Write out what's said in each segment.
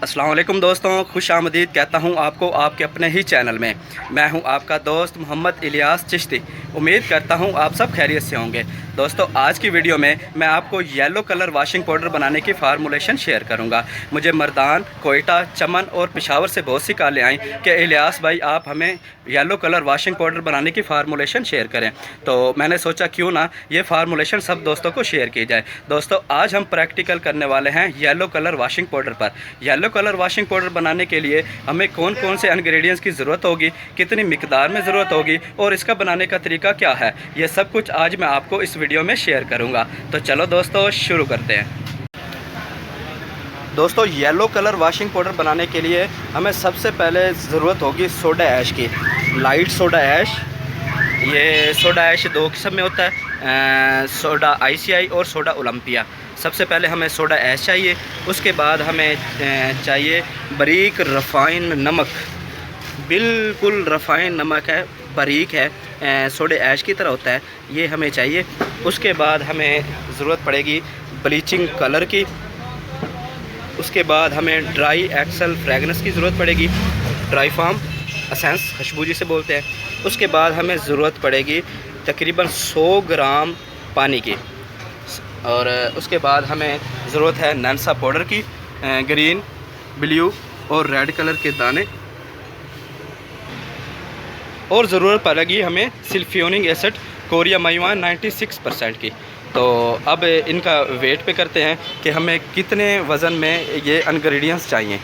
अस्सलाम वालेकुम दोस्तों, खुश आमदीद कहता हूँ आपको आपके अपने ही चैनल में। मैं हूँ आपका दोस्त मोहम्मद इलियास चिश्ती। उम्मीद करता हूँ आप सब खैरियत से होंगे। दोस्तों, आज की वीडियो में मैं आपको येलो कलर वाशिंग पाउडर बनाने की फार्मूलेशन शेयर करूँगा। मुझे मर्दान, कोयटा, चमन और पेशावर से बहुत सी कॉलें आई कि इलियास भाई आप हमें येलो कलर वाशिंग पाउडर बनाने की फार्मूलेशन शेयर करें। तो मैंने सोचा क्यों ना ये फार्मूलेशन सब दोस्तों को शेयर की जाए। दोस्तों, आज हम प्रैक्टिकल करने वाले हैं येलो कलर वाशिंग पाउडर पर। येलो कलर वाशिंग पाउडर बनाने के लिए हमें कौन कौन से इंग्रेडिएंट्स की ज़रूरत होगी, कितनी मिकदार में ज़रूरत होगी और इसका बनाने का तरीका क्या है, ये सब कुछ आज मैं आपको इस वीडियो में शेयर करूंगा। तो चलो दोस्तों, शुरू करते हैं। दोस्तों, येलो कलर वाशिंग पाउडर बनाने के लिए हमें सबसे पहले ज़रूरत होगी सोडा ऐश की। लाइट सोडा ऐश, ये सोडा ऐश दो किस्म में होता है, सोडा ICI और सोडा ओलंपिया। सबसे पहले हमें सोडा ऐश चाहिए, उसके बाद हमें चाहिए बारीक रफ़ाइन नमक। बिल्कुल रफ़ाइन नमक है, बारीक है, सोडे ऐश की तरह होता है, ये हमें चाहिए। उसके बाद हमें ज़रूरत पड़ेगी ब्लीचिंग कलर की। उसके बाद हमें ड्राई एक्सल फ्रेगनेंस की ज़रूरत पड़ेगी, ड्राई फार्म एसेंस खुशबू जिसे बोलते हैं। उसके बाद हमें ज़रूरत पड़ेगी तकरीबन 100 ग्राम पानी की। और उसके बाद हमें ज़रूरत है नैंसा पाउडर की, ग्रीन, ब्लू और रेड कलर के दाने। और ज़रूरत पड़ेगी हमें सल्फ्योनिक एसिड कोरियामाइवान 96% की। तो अब इनका वेट पे करते हैं कि हमें कितने वज़न में ये इंग्रेडिएंट्स चाहिए।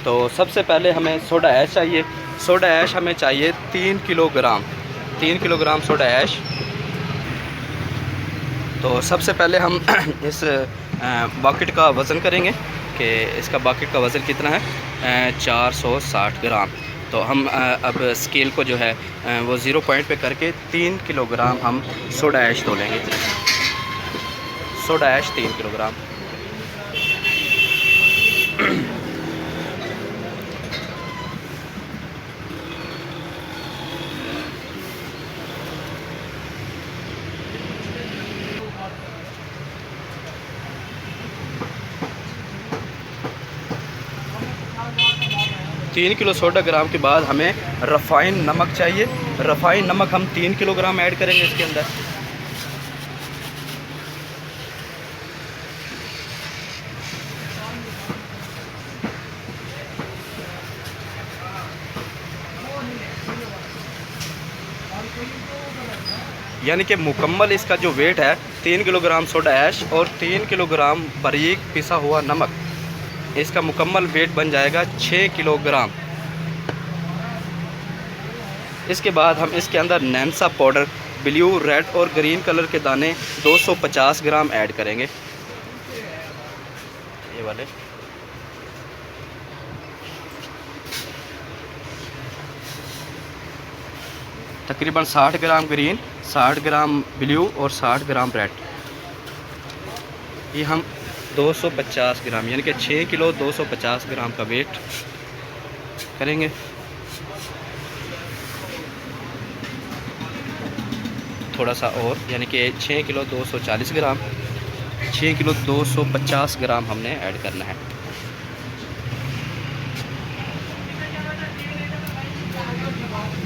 तो सबसे पहले हमें सोडा ऐश चाहिए। सोडा ऐश हमें चाहिए 3 किलोग्राम, 3 किलोग्राम सोडा ऐश। तो सबसे पहले हम इस बकेट का वज़न करेंगे कि इसका बकेट का वज़न कितना है, 460 ग्राम। तो हम अब स्केल को जो है वो 0 पॉइंट पे करके 3 किलोग्राम हम सोडा ऐश तोलेंगे। Soda ash 3 kilogram. तीन किलो सोडा ग्राम के बाद हमें रफ़ाइन नमक चाहिए। रफ़ाइन नमक हम 3 किलोग्राम ऐड करेंगे इसके अंदर। यानी कि मुकम्मल इसका जो वेट है 3 किलोग्राम सोडा ऐश और 3 किलोग्राम बारीक पिसा हुआ नमक, इसका मुकम्मल वेट बन जाएगा 6 किलोग्राम। इसके बाद हम इसके अंदर नैंसा पाउडर ब्लू, रेड और ग्रीन कलर के दाने 250 ग्राम ऐड करेंगे, ये वाले। तकरीबन 60 ग्राम ग्रीन, 60 ग्राम ब्लू और 60 ग्राम रेड। ये हम 250 ग्राम यानी कि 6 किलो 250 ग्राम का वेट करेंगे। थोड़ा सा और, यानी कि 6 किलो 240 ग्राम, 6 किलो 250 ग्राम हमने ऐड करना है।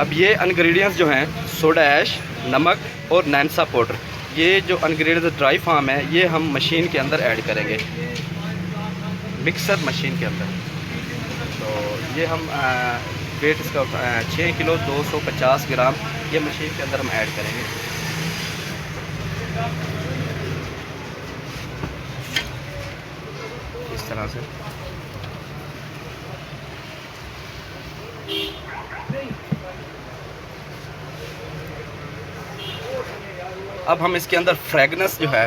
अब ये इंग्रेडिएंट्स जो हैं सोडा ऐश, नमक और नैंसा पाउडर, ये जो इंग्रेडिएंट्स ड्राई फार्म है, ये हम मशीन के अंदर ऐड करेंगे, मिक्सर मशीन के अंदर। तो ये हम वेट इसका 6 किलो 250 ग्राम ये मशीन के अंदर हम ऐड करेंगे। इस तरह से अब हम इसके अंदर फ्रेगनेंस जो है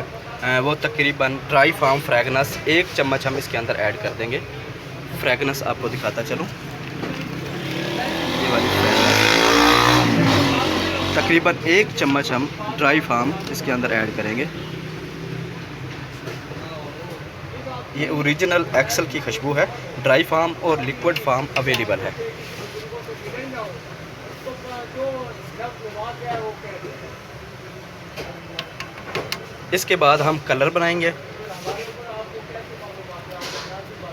वो तकरीबन ड्राई फार्म फ्रेगनेंस 1 चम्मच हम इसके अंदर ऐड कर देंगे। फ्रेगनेंस आपको दिखाता चलूँ, ये वाली फ्रेगनेंस तकरीबन 1 चम्मच हम ड्राई फार्म इसके अंदर ऐड करेंगे। ये ओरिजिनल एक्सल की खुशबू है, ड्राई फार्म और लिक्विड फार्म अवेलेबल है। इसके बाद हम कलर बनाएंगे।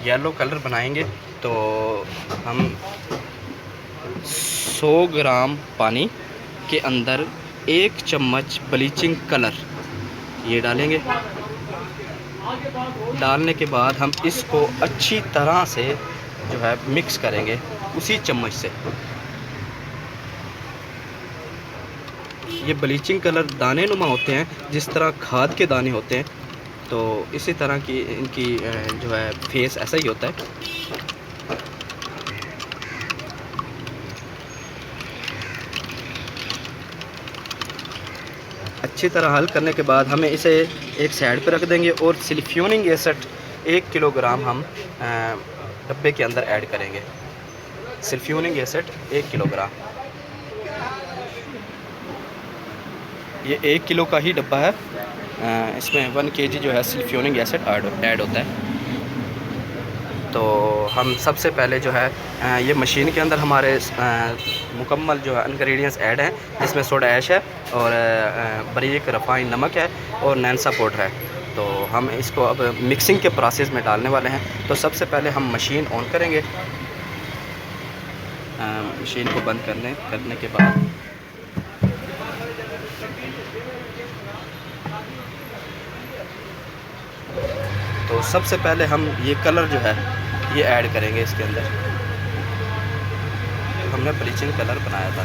येलो कलर बनाएंगे तो हम 100 ग्राम पानी के अंदर 1 चम्मच ब्लीचिंग कलर ये डालेंगे। डालने के बाद हम इसको अच्छी तरह से जो है मिक्स करेंगे उसी चम्मच से। ये ब्लीचिंग कलर दाने नुमा होते हैं, जिस तरह खाद के दाने होते हैं, तो इसी तरह की इनकी जो है फेस ऐसा ही होता है। अच्छी तरह हल करने के बाद हमें इसे एक साइड पर रख देंगे और सल्फ्यूरिक एसिड 1 किलोग्राम हम डब्बे के अंदर ऐड करेंगे। सल्फ्यूरिक एसिड 1 किलोग्राम, ये 1 किलो का ही डब्बा है। इसमें 1 kg जो है सल्फ्यूरिक एसिड ऐड होता है। तो हम सबसे पहले जो है ये मशीन के अंदर हमारे मुकम्मल जो है इंग्रेडिएंट्स ऐड हैं, जिसमें सोडा ऐश है और बारीक रिफाइंड नमक है और नैंसा पाउडर है। तो हम इसको अब मिक्सिंग के प्रोसेस में डालने वाले हैं। तो सबसे पहले हम मशीन ऑन करेंगे। मशीन को बंद करने के बाद तो सबसे पहले हम ये कलर जो है ये ऐड करेंगे इसके अंदर। हमने ब्लीचिंग कलर बनाया था।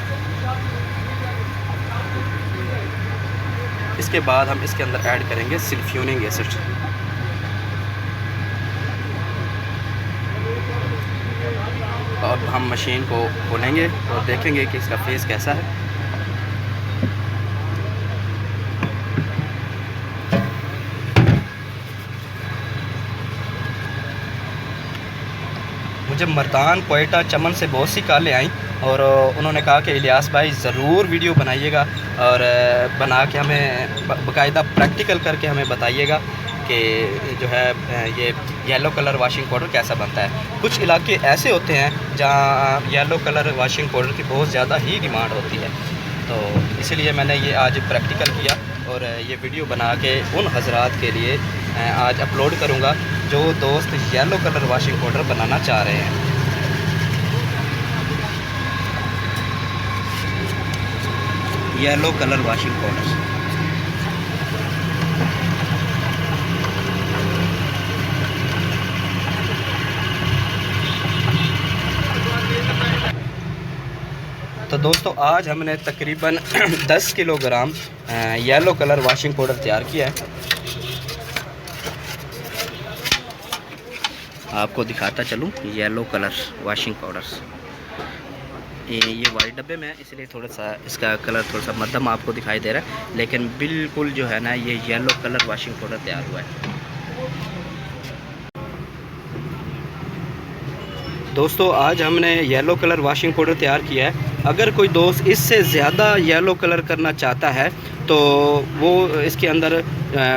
इसके बाद हम इसके अंदर ऐड करेंगे सल्फ्यूरिक एसिड। अब हम मशीन को खोलेंगे और देखेंगे कि इसका फेस कैसा है। मुझे मर्दान, कोयटा, चमन से बहुत सी कॉलें आई और उन्होंने कहा कि इलियास भाई ज़रूर वीडियो बनाइएगा और बना के हमें बाकायदा प्रैक्टिकल करके हमें बताइएगा कि जो है ये येलो कलर वॉशिंग पाउडर कैसा बनता है। कुछ इलाके ऐसे होते हैं जहाँ येलो कलर वॉशिंग पाउडर की बहुत ज़्यादा ही डिमांड होती है, तो इसलिए मैंने ये आज प्रैक्टिकल किया और ये वीडियो बना के उन हजरात के लिए आज अपलोड करूँगा जो दोस्त येलो कलर वॉशिंग पाउडर बनाना चाह रहे हैं। येलो कलर वॉशिंग पाउडर तो दोस्तों आज हमने तकरीबन 10 kilogram yellow colour washing powder तैयार किया है। आपको दिखाता चलूँ येलो कलर वॉशिंग पाउडर। ये वाइट डब्बे में है इसलिए थोड़ा सा इसका कलर थोड़ा सा मध्यम आपको दिखाई दे रहा है, लेकिन बिल्कुल जो है ना ये येलो कलर वॉशिंग पाउडर तैयार हुआ है। दोस्तों आज हमने येलो कलर वॉशिंग पाउडर तैयार किया है। अगर कोई दोस्त इससे ज़्यादा येलो कलर करना चाहता है तो वो इसके अंदर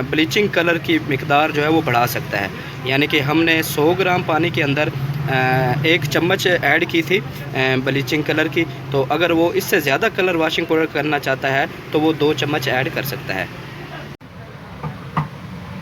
ब्लीचिंग कलर की मिकदार जो है वो बढ़ा सकता है। यानी कि हमने 100 ग्राम पानी के अंदर 1 चम्मच ऐड की थी ब्लीचिंग कलर की, तो अगर वो इससे ज़्यादा कलर वॉशिंग पाउडर करना चाहता है तो वो 2 चम्मच ऐड कर सकता है।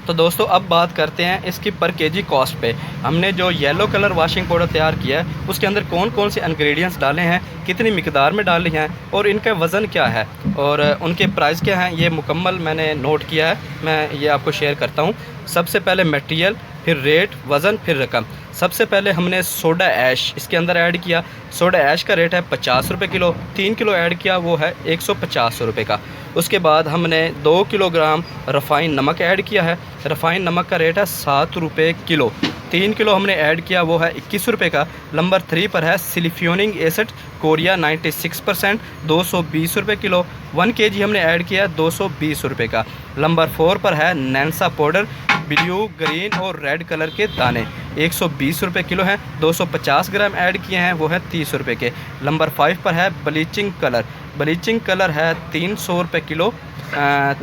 तो दोस्तों अब बात करते हैं इसकी पर केजी कॉस्ट पे। हमने जो येलो कलर वॉशिंग पाउडर तैयार किया है उसके अंदर कौन कौन से इंग्रेडिएंट्स डाले हैं, कितनी मिकदार में डाले हैं और इनका वज़न क्या है और उनके प्राइस क्या हैं, ये मुकम्मल मैंने नोट किया है। मैं ये आपको शेयर करता हूँ। सबसे पहले मटेरियल, फिर रेट, वज़न, फिर रकम। सबसे पहले हमने सोडा ऐश इसके अंदर ऐड किया। सोडा ऐश का रेट है 50 रुपये किलो। 3 किलो ऐड किया वो है 150 रुपये का। उसके बाद हमने 2 किलोग्राम रिफाइंड नमक ऐड किया है। रिफाइंड नमक का रेट है 7 रुपये किलो। 3 किलो हमने ऐड किया वो है 21 रुपये का। नंबर 3 पर है सल्फ्यूरिक एसिड कोरिया 96%, 220 रुपये किलो। 1 kg हमने ऐड किया 220 रुपये का। नंबर 4 पर है नैंसा पाउडर, ब्लू, ग्रीन और रेड कलर के दाने, 120 रुपये किलो हैं। 250 ग्राम ऐड किए हैं वो है 30 रुपये के। नंबर 5 पर है ब्लीचिंग कलर। ब्लीचिंग कलर है 300 रुपये किलो।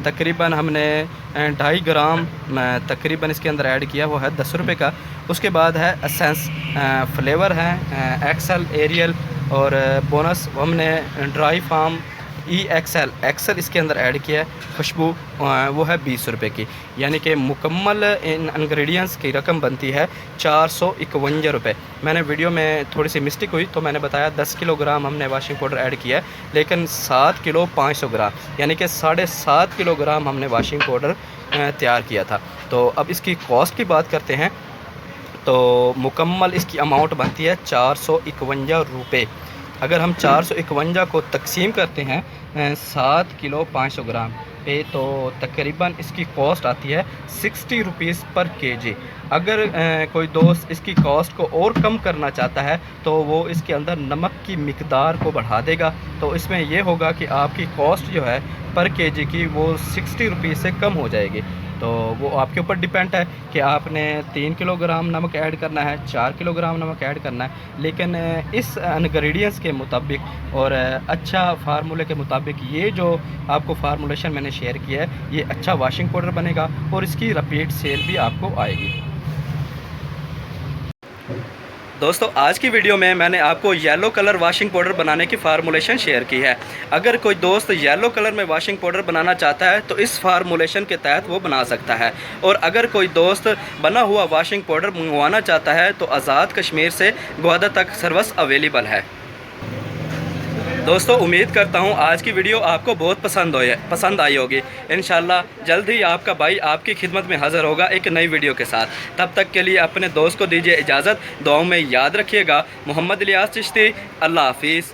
तकरीबन हमने 2.5 ग्राम तकरीबन इसके अंदर ऐड किया वो है 10 रुपये का। उसके बाद है एसेंस फ्लेवर है एक्सल, एरियल और बोनस। हमने ड्राई फार्म EXL एक्सल इसके अंदर ऐड किया है। खुशबू वो है 20 रुपये की, यानी कि मुकम्मल इन इंग्रेडिएंट्स की रकम बनती है 451 रुपये। मैंने वीडियो में थोड़ी सी मिस्टेक हुई तो मैंने बताया 10 किलोग्राम हमने वाशिंग पाउडर ऐड किया है, लेकिन 7 किलो 500 ग्राम यानी कि 7.5 किलोग्राम हमने वाशिंग पाउडर तैयार किया था। तो अब इसकी कॉस्ट की बात करते हैं। तो मुकम्मल इसकी अमाउंट बनती है 451 रुपये। अगर हम 451 को तकसीम करते हैं 7 किलो 500 ग्राम पे, तो तकरीबन इसकी कॉस्ट आती है 60 रुपीज़ पर केजी। अगर कोई दोस्त इसकी कॉस्ट को और कम करना चाहता है तो वो इसके अंदर नमक की मिकदार को बढ़ा देगा, तो इसमें यह होगा कि आपकी कॉस्ट जो है पर केजी की वो 60 रुपीज़ से कम हो जाएगी। तो वो आपके ऊपर डिपेंड है कि आपने 3 किलोग्राम नमक ऐड करना है, 4 किलोग्राम नमक ऐड करना है। लेकिन इस इंग्रेडिएंट्स के मुताबिक और अच्छा फार्मूले के मुताबिक ये जो आपको फार्मूलेशन मैंने शेयर किया है, ये अच्छा वाशिंग पाउडर बनेगा और इसकी रिपीट सेल भी आपको आएगी। दोस्तों आज की वीडियो में मैंने आपको येलो कलर वाशिंग पाउडर बनाने की फार्मूलेशन शेयर की है। अगर कोई दोस्त येलो कलर में वाशिंग पाउडर बनाना चाहता है तो इस फार्मूलेशन के तहत वो बना सकता है, और अगर कोई दोस्त बना हुआ वाशिंग पाउडर मंगवाना चाहता है तो आज़ाद कश्मीर से ग्वादा तक सर्विस अवेलेबल है। दोस्तों उम्मीद करता हूँ आज की वीडियो आपको बहुत पसंद आई होगी। इंशाल्लाह जल्द ही आपका भाई आपकी खिदमत में हाज़िर होगा एक नई वीडियो के साथ। तब तक के लिए अपने दोस्त को दीजिए इजाज़त, दुआओं में याद रखिएगा। मोहम्मद इलियास चिश्ती, अल्लाह हाफिज़।